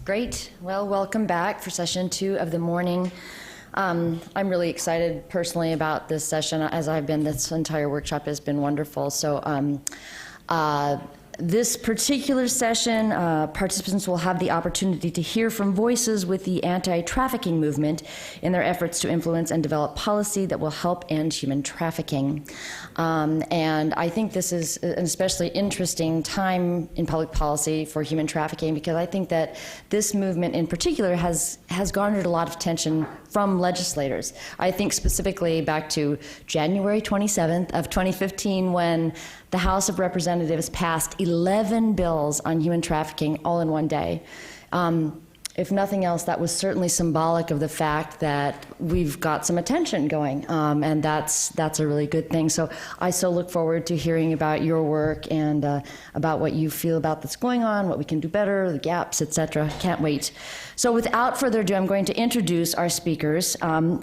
Great. Well, welcome back for session 2 of the morning. I'm really excited personally about this session, as I've been. This entire workshop has been wonderful. So this particular session, participants will have the opportunity to hear from voices with the anti-trafficking movement in their efforts to influence and develop policy that will help end human trafficking. And I think this is an especially interesting time in public policy for human trafficking, because I think that this movement in particular has garnered a lot of attention from legislators. I think specifically back to January 27th of 2015, when the House of Representatives passed 11 bills on human trafficking all in one day. If nothing else, that was certainly symbolic of the fact that we've got some attention going, and that's a really good thing. So I so look forward to hearing about your work and about what you feel about what's going on, what we can do better, the gaps, etc. Can't wait. So without further ado, I'm going to introduce our speakers.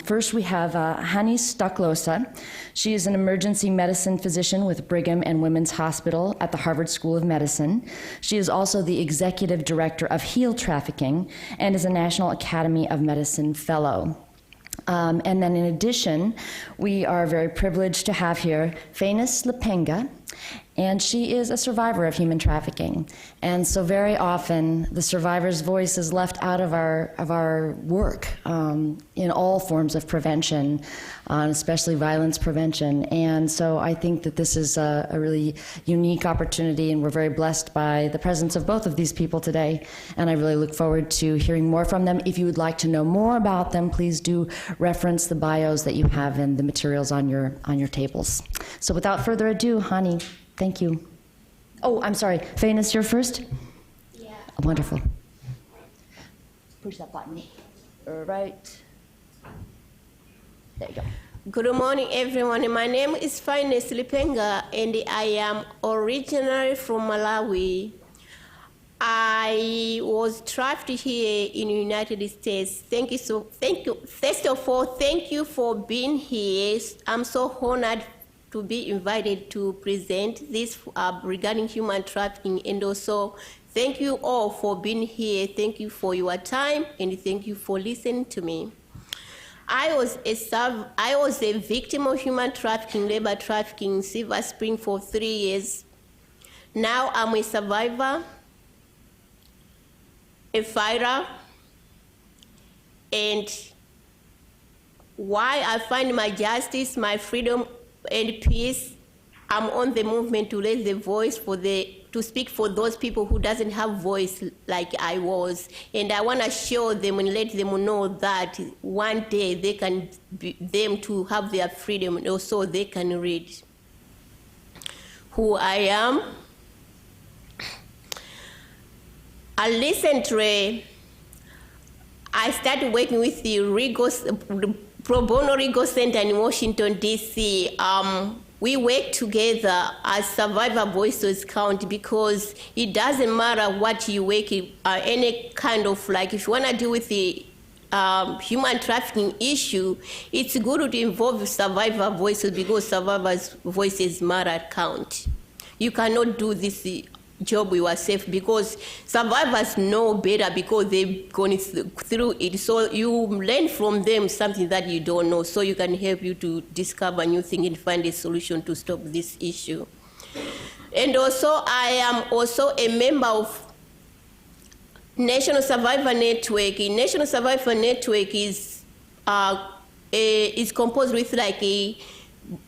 First, we have Hani Stoklosa. She is an emergency medicine physician with Brigham and Women's Hospital at the Harvard School of Medicine. She is also the executive director of Heal Trafficking and is a National Academy of Medicine Fellow. And then in addition, we are very privileged to have here Fainess Lipenga, and she is a survivor of human trafficking. And so very often the survivor's voice is left out of our work in all forms of prevention, especially violence prevention. And so I think that this is a really unique opportunity, and we're very blessed by the presence of both of these people today. And I really look forward to hearing more from them. If you would like to know more about them, please do reference the bios that you have in the materials on your tables. So without further ado, Hani, thank you. Oh, I'm sorry. Fainess, you're first? Yeah. Wonderful. Push that button. All right. There you go. Good morning, everyone. My name is Fainess Lipenga, and I am originally from Malawi. I was trapped here in the United States. Thank you. First of all, thank you for being here. I'm so honored to be invited to present this regarding human trafficking, and also thank you all for being here. Thank you for your time, and thank you for listening to me. I was a victim of human trafficking, labor trafficking in Silver Spring for 3 years. Now I'm a survivor, a fighter, and why I find my justice, my freedom, and peace, I'm on the movement to raise the voice to speak for those people who doesn't have voice like I was. And I want to show them and let them know that one day they can be them to have their freedom, and also they can read who I am. Recently, I started working with the Pro Bono Legal Center in Washington, D.C. We work together as survivor voices count, because it doesn't matter what you work in, any kind of, like, if you want to deal with the human trafficking issue, it's good to involve survivor voices, because survivors' voices matter, count. You cannot do this job yourself, because survivors know better, because they've gone through it. So you learn from them something that you don't know, so you can help you to discover new things and find a solution to stop this issue. And also, I am also a member of National Survivor Network. National Survivor Network is composed with like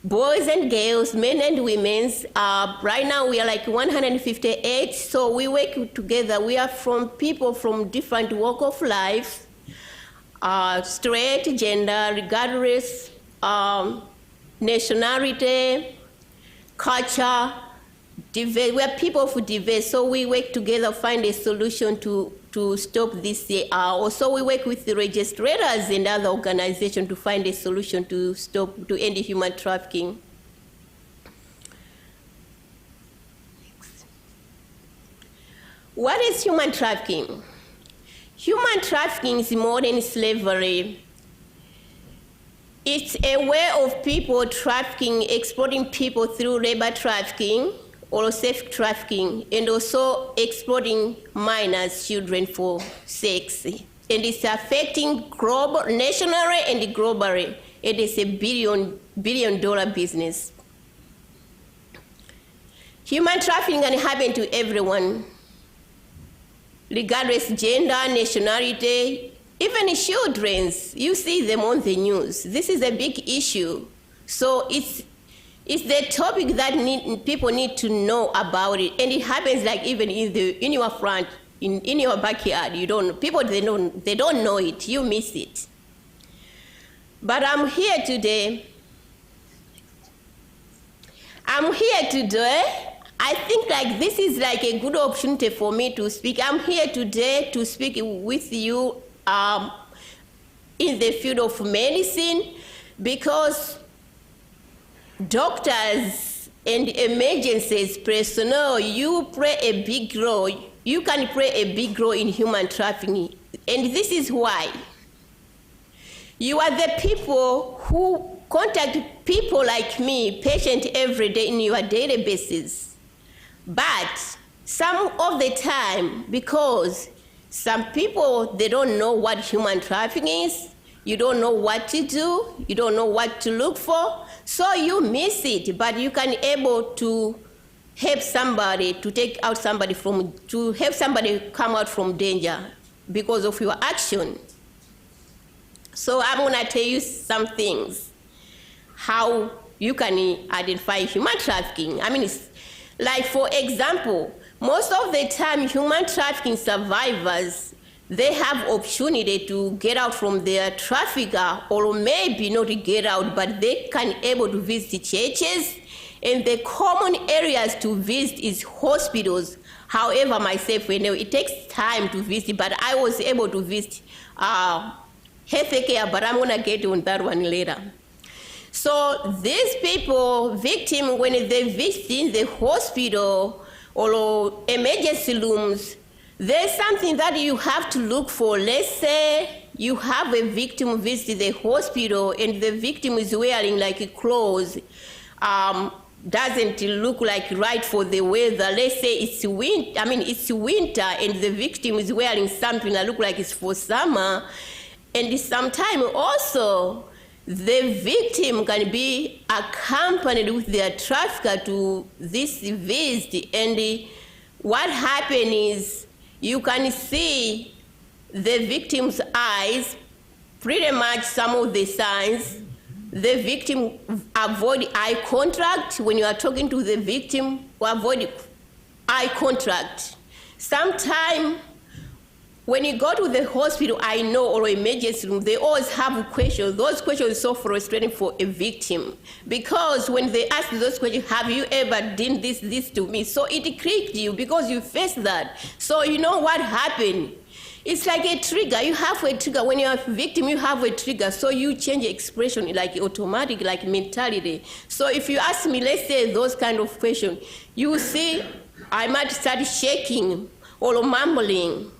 boys and girls, men and women. Right now we are like 158, so we work together. We are from people from different walks of life, straight, gender, regardless, nationality, culture, diverse. We are people who diverse, so we work together, find a solution to stop this. Also, we work with the registrators and other organizations to find a solution to end human trafficking. What is human trafficking? Human trafficking is modern slavery. It's a way of people trafficking, exploiting people through labor trafficking, or sex trafficking, and also exploiting minors, children for sex. And it's affecting global, nationally and globally. It is a billion-dollar business. Human trafficking can happen to everyone, regardless gender, nationality, even children. You see them on the news. This is a big issue. So it's the topic that people need to know about it, and it happens like even in your front, in your backyard. You don't people they don't know it. You miss it. But I'm here today. I think like this is like a good opportunity for me to speak. I'm here today to speak with you in the field of medicine, because doctors and emergencies personnel, you play a big role. You can play a big role in human trafficking. And this is why. You are the people who contact people like me, patients every day in your daily basis. But some of the time, because some people, they don't know what human trafficking is, you don't know what to do, you don't know what to look for, so you miss it, but you can able to help somebody, to take out somebody to help somebody come out from danger because of your action. So I'm gonna tell you some things, how you can identify human trafficking. I mean, it's like, for example, most of the time human trafficking survivors, they have opportunity to get out from their trafficker, or maybe not to get out, but they can able to visit churches, and the common areas to visit is hospitals. However, myself, it takes time to visit, but I was able to visit healthcare, but I'm gonna get on that one later. So these people, victims, when they visit in the hospital or emergency rooms, there's something that you have to look for. Let's say you have a victim visit the hospital and the victim is wearing like clothes, doesn't look like right for the weather. Let's say it's winter and the victim is wearing something that look like it's for summer. And sometimes also the victim can be accompanied with their trafficker to this visit, and what happens is you can see the victim's eyes, pretty much some of the signs. The victim avoid eye contact. When you are talking to the victim, avoid eye contact. Sometimes when you go to the hospital, I know, or emergency room, they always have questions. Those questions are so frustrating for a victim, because when they ask those questions, have you ever done this to me? So it clicked you because you faced that. So you know what happened? It's like a trigger. You have a trigger. When you're a victim, you have a trigger. So you change expression, like automatic, like mentality. So if you ask me, let's say those kind of questions, you see I might start shaking or mumbling,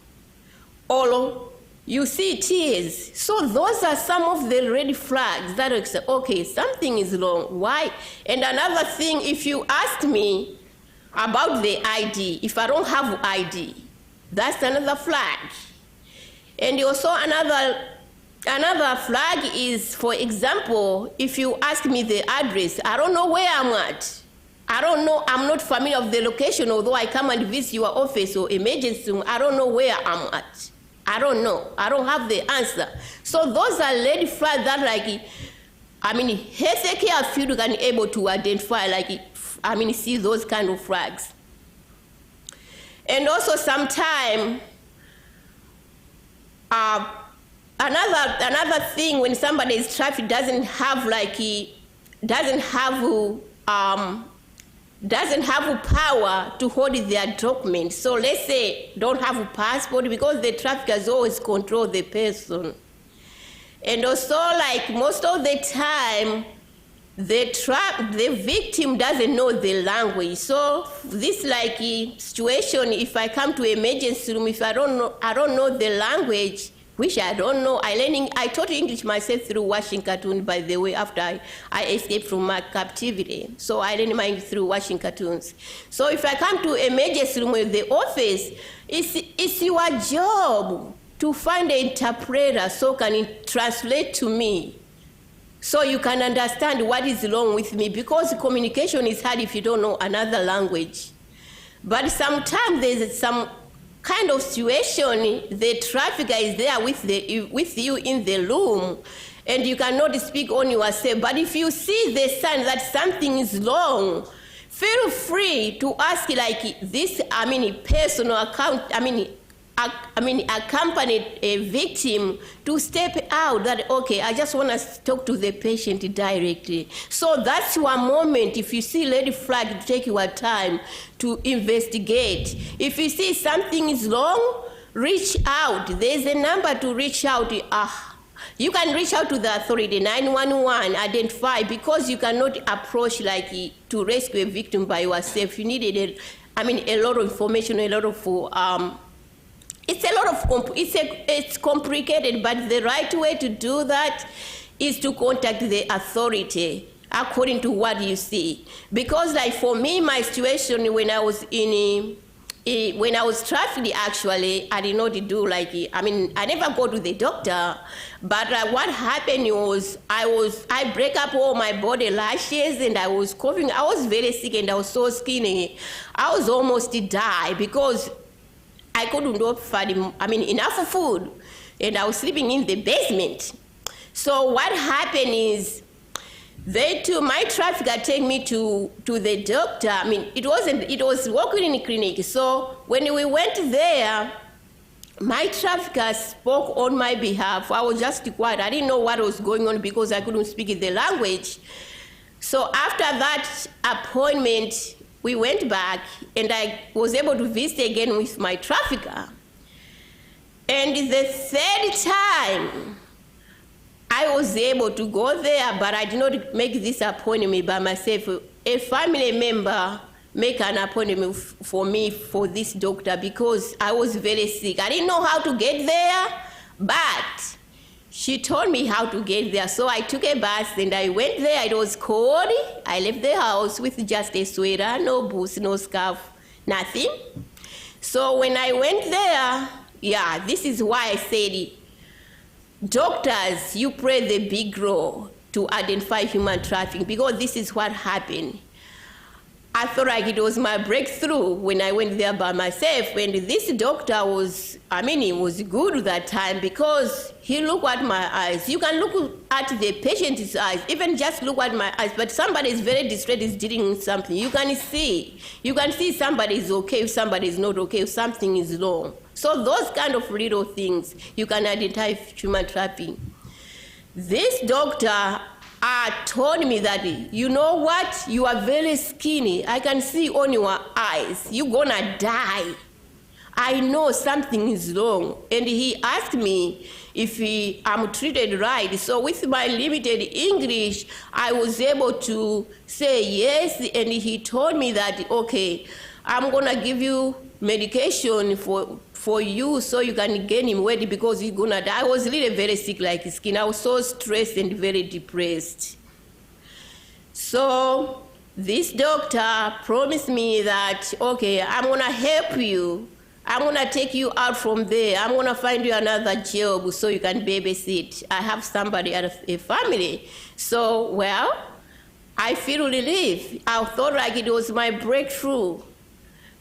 or you see tears. So those are some of the red flags that are, okay, something is wrong. Why? And another thing, if you ask me about the ID, if I don't have ID, that's another flag. And also another flag is, for example, if you ask me the address, I don't know where I'm at. I don't know, I'm not familiar with the location, although I come and visit your office or emergency room, I don't know where I'm at. I don't know. I don't have the answer. So those are red flags that, like, healthcare field can able to identify, like, see those kind of flags. And also sometimes, another thing, when somebody is trafficked, doesn't have power to hold their documents. So let's say don't have a passport, because the traffickers always control the person. And also, like, most of the time, the victim doesn't know the language. So this situation, if I come to emergency room, if I don't know the language, which I don't know. I taught English myself through watching cartoons, by the way, after I escaped from my captivity. So I learned mine through watching cartoons. So if I come to emergency room with the office, it's your job to find an interpreter so can it translate to me, so you can understand what is wrong with me, because communication is hard if you don't know another language. But sometimes there's some kind of situation, the trafficker is there with you in the room, and you cannot speak on yourself. But if you see the sign that something is wrong, feel free to ask, like this, personal account, accompanied a victim to step out that, okay, I just want to talk to the patient directly. So that's your moment. If you see red flag, take your time to investigate. If you see something is wrong, reach out. There's a number to reach out. You can reach out to the authority, 911, identify, because you cannot approach like to rescue a victim by yourself. You need a lot of information, a lot of it's complicated, but the right way to do that is to contact the authority according to what you see. Because like for me, my situation when I was when I was trafficked, actually, I did not do I never go to the doctor, but what happened was I break up all my body lashes and I was coughing. I was very sick and I was so skinny. I was almost to die because I couldn't afford enough food, and I was sleeping in the basement. So what happened is my trafficker take me to the doctor. It was walking in a clinic. So when we went there, my trafficker spoke on my behalf. I was just quiet. I didn't know what was going on because I couldn't speak the language. So after that appointment, we went back, and I was able to visit again with my trafficker. And the third time, I was able to go there, but I did not make this appointment by myself. A family member make an appointment for me for this doctor because I was very sick. I didn't know how to get there, but she told me how to get there. So I took a bus and I went there. It was cold. I left the house with just a sweater, no boots, no scarf, nothing. So when I went there, this is why I said, doctors, you play the big role to identify human trafficking, because this is what happened. I thought like it was my breakthrough when I went there by myself. And this doctor was, he was good that time because he looked at my eyes. You can look at the patient's eyes, even just look at my eyes, but somebody is very distressed, is dealing with something. You can see somebody is okay, if somebody is not okay, if something is wrong. So those kind of little things, you can identify human trafficking. This doctor told me that, you know what, you are very skinny. I can see on your eyes, you're gonna die. I know something is wrong. And he asked me if I'm treated right. So with my limited English, I was able to say yes. And he told me that, okay, I'm gonna give you medication for you so you can gain him weight because you're gonna die. I was really very sick like skin. I was so stressed and very depressed. So this doctor promised me that, okay, I'm gonna help you. I'm gonna take you out from there. I'm gonna find you another job so you can babysit. I have somebody at a family. So, well, I feel relief. I thought like it was my breakthrough.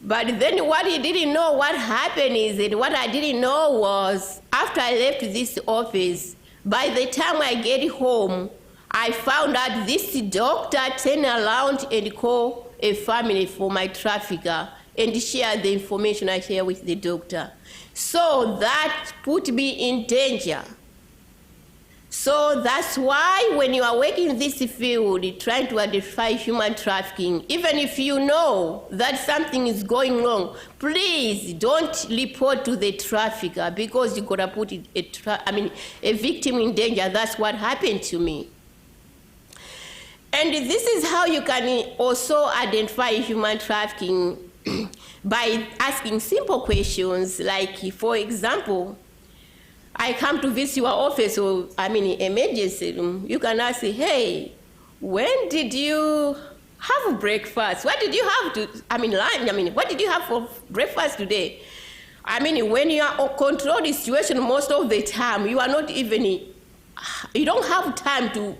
But then what he didn't know, what happened is that what I didn't know was after I left this office, by the time I get home, I found out this doctor turned around and called a family for my trafficker and shared the information I share with the doctor. So that put me in danger. So that's why when you are working in this field, trying to identify human trafficking, even if you know that something is going wrong, please don't report to the trafficker because you're going to put a victim in danger. That's what happened to me. And this is how you can also identify human trafficking by asking simple questions like, for example, I come to visit your office, or emergency room, you can ask, hey, when did you have breakfast? What did you have lunch? What did you have for breakfast today? When you are control the situation most of the time, you are not even, you don't have time to,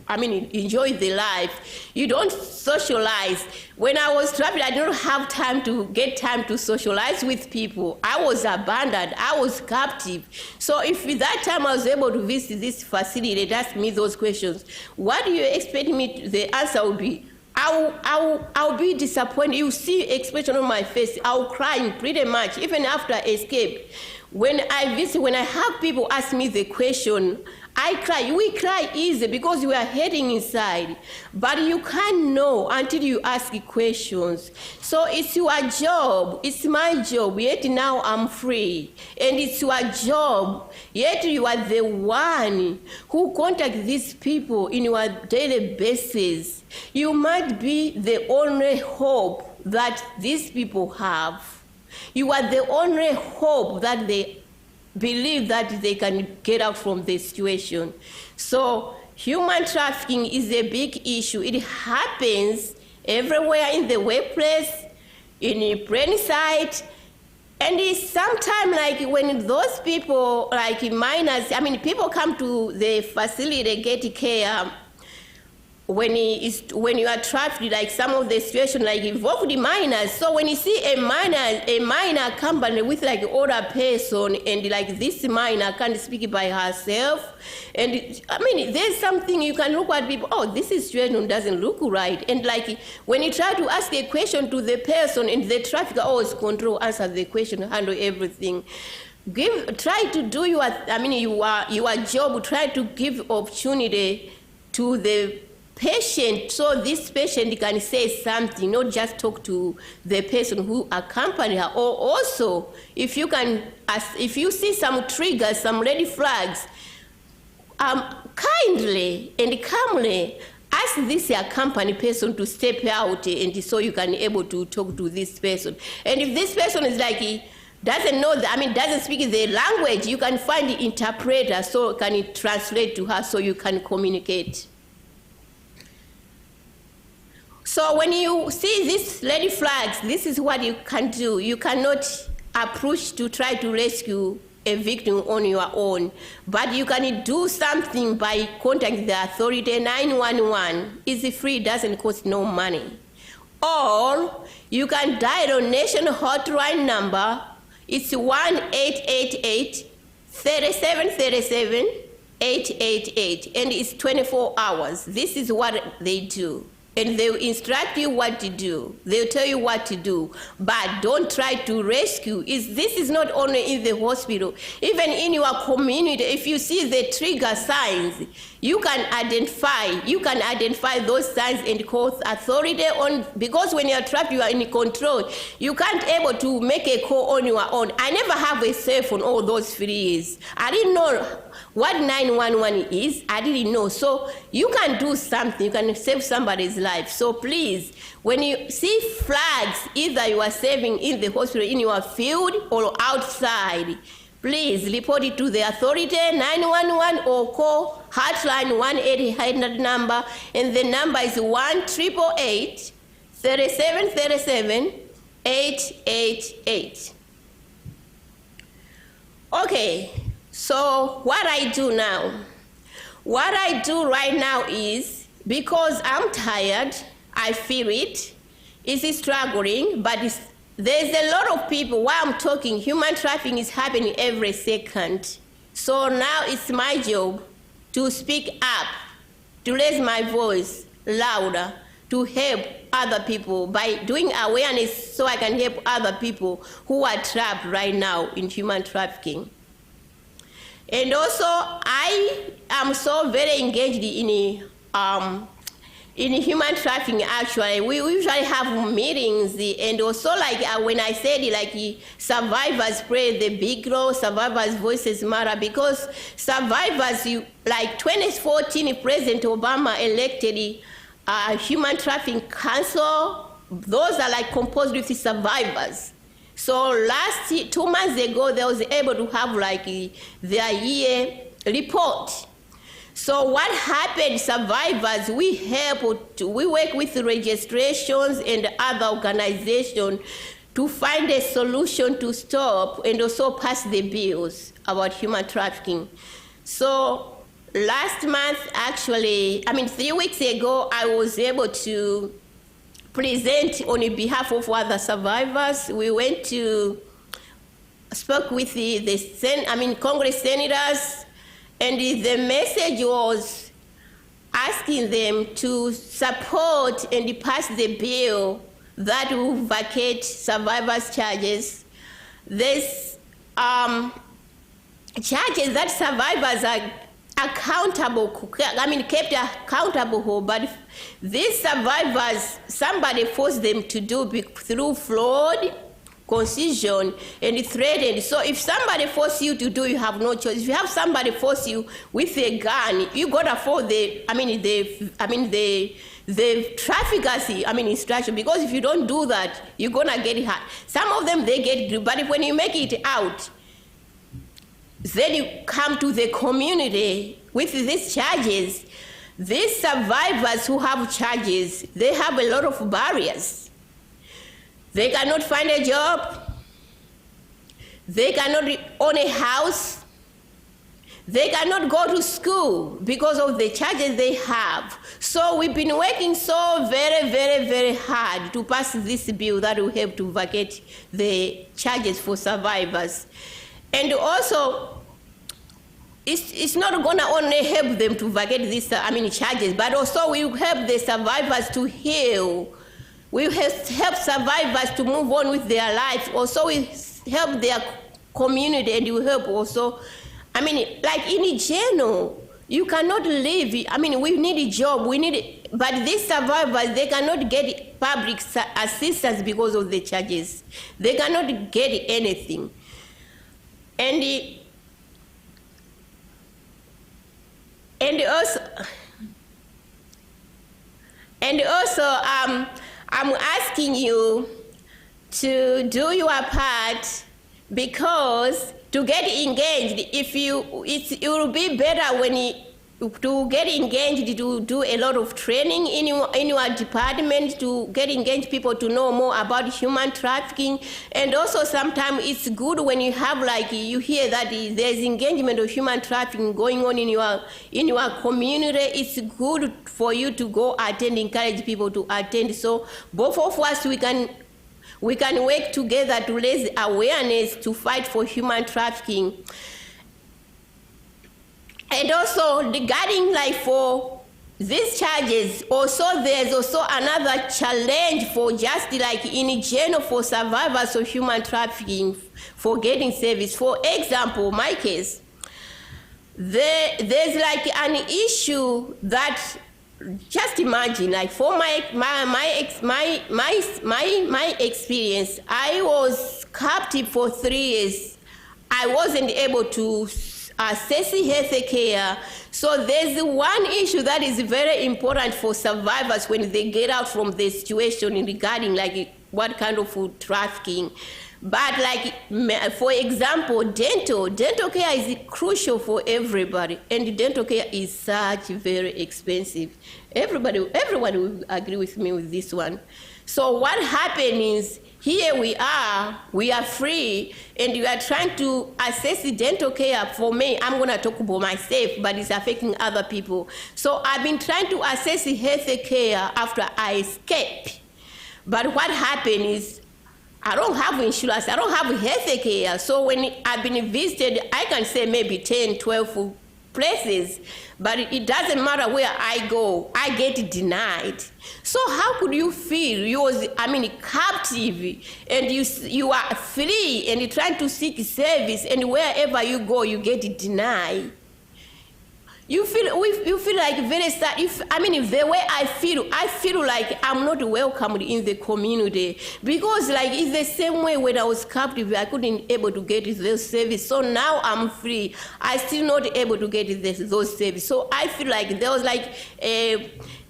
enjoy the life. You don't socialize. When I was traveling, I didn't have time to socialize with people. I was abandoned. I was captive. So if at that time I was able to visit this facility and ask me those questions, what do you expect me to, the answer would be, I'll be disappointed. You see expression on my face. I'll cry pretty much, even after escape. When I visit, when I have people ask me the question, I cry. We cry easy because we are heading inside. But you can't know until you ask questions. So it's your job. It's my job. Yet now I'm free. And it's your job. Yet you are the one who contact these people in your daily basis. You might be the only hope that these people have. You are the only hope that they believe that they can get out from the situation. So human trafficking is a big issue. It happens everywhere, in the workplace, in plain sight, and it's sometimes like when those people, like minors, people come to the facility, get care. When you are trafficked, like some of the situations like involve the minors. So when you see a minor company with like older person, and like this minor can't speak by herself, and there's something you can look at people, oh, this situation doesn't look right. And like when you try to ask a question to the person, and the trafficker always control, answer the question, handle everything. Try to do your job. Try to give opportunity to the patient, so this patient can say something, not just talk to the person who accompanied her. Or also, if you see some triggers, some red flags, kindly and calmly ask this accompanied person to step out, and so you can able to talk to this person. And if this person is like doesn't speak the language, you can find the interpreter, so can translate to her, so you can communicate. So when you see these red flags, this is what you can do. You cannot approach to try to rescue a victim on your own, but you can do something by contacting the authority. 911 is free, doesn't cost no money. Or you can dial a national hotline number. It's 1-888-3737-888, and it's 24 hours. This is what they do. And they'll instruct you what to do. They'll tell you what to do. But don't try to rescue. This is not only in the hospital. Even in your community, if you see the trigger signs, you can identify those signs and call authority on, because when you're trapped, you are in control. You can't able to make a call on your own. I never have a cell phone all those 3 years. I didn't know what 911 is. I didn't know. So you can do something. You can save somebody's life. So please, when you see flags, either you are saving in the hospital, in your field, or outside, please report it to the authority, 911, or call hotline 1-800 number, and the number is 1-888-3737-888. Okay, so what I do now? What I do right now is, because I'm tired, I feel it's struggling, but there's a lot of people, while I'm talking, human trafficking is happening every second. So now it's my job to speak up, to raise my voice louder, to help other people by doing awareness, so I can help other people who are trapped right now in human trafficking. And also, I am so very engaged in human trafficking. Actually, we usually have meetings, and also when I said survivors play the big role, survivors' voices matter, because survivors, 2014, President Obama elected Human Trafficking Council. Those are composed with survivors. So 2 months ago, they was able to have like their year report. So what happened, survivors, we work with registrations and other organizations to find a solution to stop and also pass the bills about human trafficking. So last month, actually, 3 weeks ago, I was able to present on behalf of other survivors. We went to spoke with the Congress senators, and the message was asking them to support and pass the bill that will vacate survivors' charges. There's charges that survivors are kept accountable for, but these survivors, somebody forced them to do through fraud, coercion, and threatened. So if somebody forces you to do, you have no choice. If you have somebody force you with a gun, you gotta follow the traffickers, instruction, because if you don't do that, you're gonna get hurt. Some of them, they get gripped, but when you make it out, then you come to the community with these charges. These survivors who have charges, they have a lot of barriers. They cannot find a job. They cannot own a house. They cannot go to school because of the charges they have. So we've been working so very, very, very hard to pass this bill that will help to vacate the charges for survivors. And also, it's not going to only help them to vacate these charges, but also we will help the survivors to heal. We will help survivors to move on with their life. Also, we help their community, and we help also, like in general, you cannot live. We need a job. But these survivors, they cannot get public assistance because of the charges. They cannot get anything. And also, I'm asking you to do your part, because to get engaged, it will be better when to get engaged, to do a lot of training in your department, to get engaged people to know more about human trafficking. And also sometimes it's good when you have you hear that there's engagement of human trafficking going on in your community. It's good for you to go attend, encourage people to attend. So both of us, we can work together to raise awareness to fight for human trafficking. And also regarding for these charges, also there's also another challenge for just in general for survivors of human trafficking for getting service. For example, my case, there's an issue that, just imagine, for my experience, I was captive for 3 years. I wasn't able to access health care. So there's one issue that is very important for survivors when they get out from the situation regarding what kind of food trafficking. But for example, dental care is crucial for everybody, and dental care is such very expensive. Everyone will agree with me with this one. So what happened is, here we are free, and we are trying to access the dental care. For me, I'm going to talk about myself, but it's affecting other people. So I've been trying to access the health care after I escaped. But what happened is, I don't have insurance, I don't have health care. So when I've been visited, I can say maybe 10, 12 places, but it doesn't matter where I go, I get denied. So how could you feel? You was, captive, and you are free, and you're trying to seek service, and wherever you go, you get denied. You feel very sad. The way I feel like I'm not welcomed in the community, because it's the same way when I was captive, I couldn't able to get those service. So now I'm free, I still not able to get those service. So I feel like there was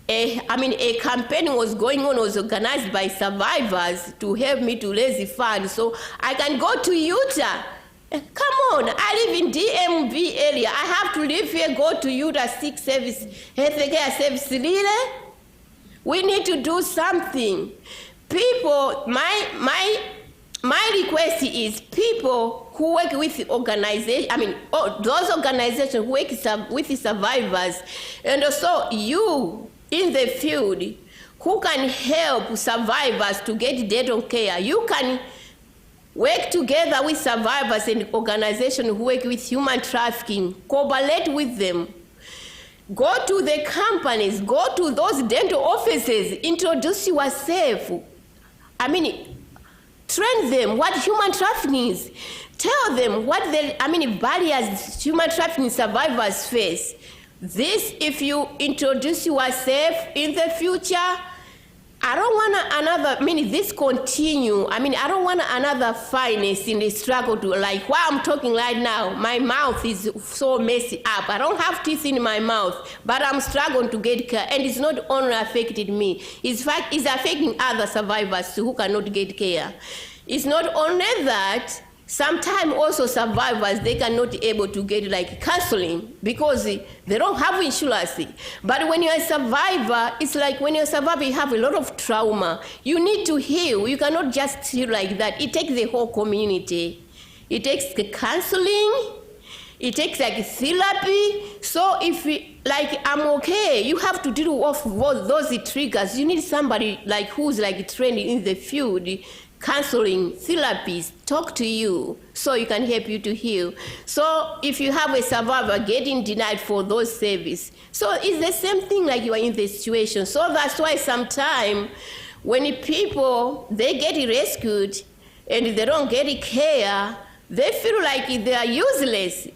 a campaign was going on, was organized by survivors to help me to raise the funds so I can go to Utah. Come on, I live in DMV area. I have to live here, go to Utah, seek service, healthcare service. Really? We need to do something. People, my request is people who work with organizations, those organizations who work with the survivors, and also you in the field who can help survivors to get dental care. You can work together with survivors and organizations who work with human trafficking, cooperate with them. Go to the companies, go to those dental offices, introduce yourself. Train them what human trafficking is. Tell them what barriers human trafficking survivors face. This, if you introduce yourself in the future, I don't want this continue. I don't want another finance in the struggle to, like while I'm talking right now, my mouth is so messy up. I don't have teeth in my mouth, but I'm struggling to get care. And it's not only affected me. It's affecting other survivors who cannot get care. It's not only that, sometimes also survivors, they cannot be able to get like counseling because they don't have insurance. But when you're a survivor, it's like when you're a survivor, you have a lot of trauma. You need to heal. You cannot just heal like that. It takes the whole community. It takes the counseling. It takes like therapy. So if I'm okay, you have to deal with those triggers. You need somebody like who's like trained in the field, counseling, therapists, talk to you so you can help you to heal. So if you have a survivor getting denied for those services, so it's the same thing like you are in the situation. So that's why sometimes when people, they get rescued and they don't get care, they feel like they are useless.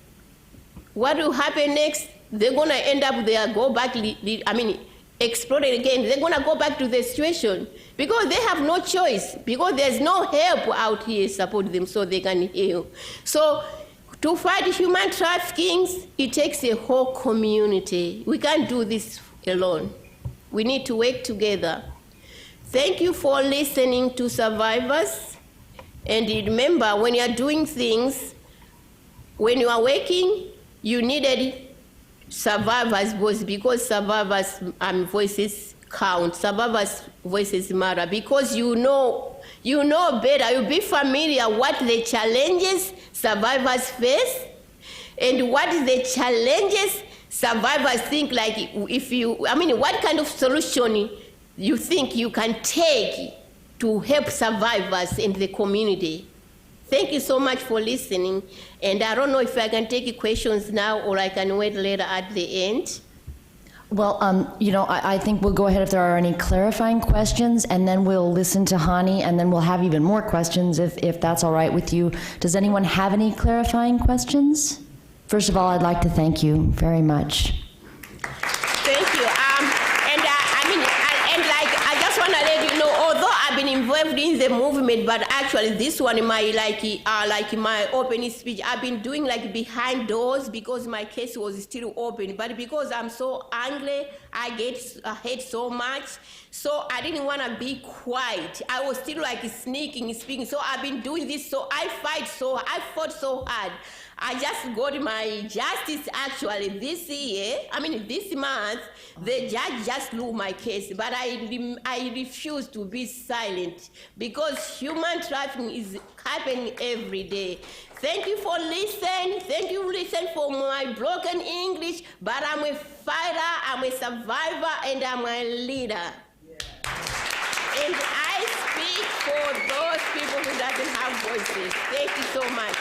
What will happen next? They're gonna end up there, go back, exploding again. They're gonna go back to the situation because they have no choice, because there's no help out here support them so they can heal. So to fight human trafficking, it takes a whole community. We can't do this alone. We need to work together. Thank you for listening to survivors. And remember, when you're doing things, when you are working, you needed survivors' voice, because survivors' voices count. Survivors' voices matter because you know better. You'll be familiar what the challenges survivors face and what the challenges survivors think like what kind of solution you think you can take to help survivors in the community. Thank you so much for listening. And I don't know if I can take questions now or I can wait later at the end. Well, I think we'll go ahead if there are any clarifying questions, and then we'll listen to Hani, and then we'll have even more questions if that's all right with you. Does anyone have any clarifying questions? First of all, I'd like to thank you very much. Thank you. I just want to let you know, although I've been involved in the movement, but actually this one, my opening speech, I've been doing like behind doors because my case was still open. But because I'm so angry, I hate so much, so I didn't want to be quiet. I was still like sneaking, speaking. So I've been doing this. So I fought so hard. I just got my justice actually this year. This month, the judge just threw my case, but I refuse to be silent because human trafficking is happening every day. Thank you for listening. Thank you for listening for my broken English, but I'm a fighter, I'm a survivor, and I'm a leader. Yeah. And I speak for those people who doesn't have voices. Thank you so much.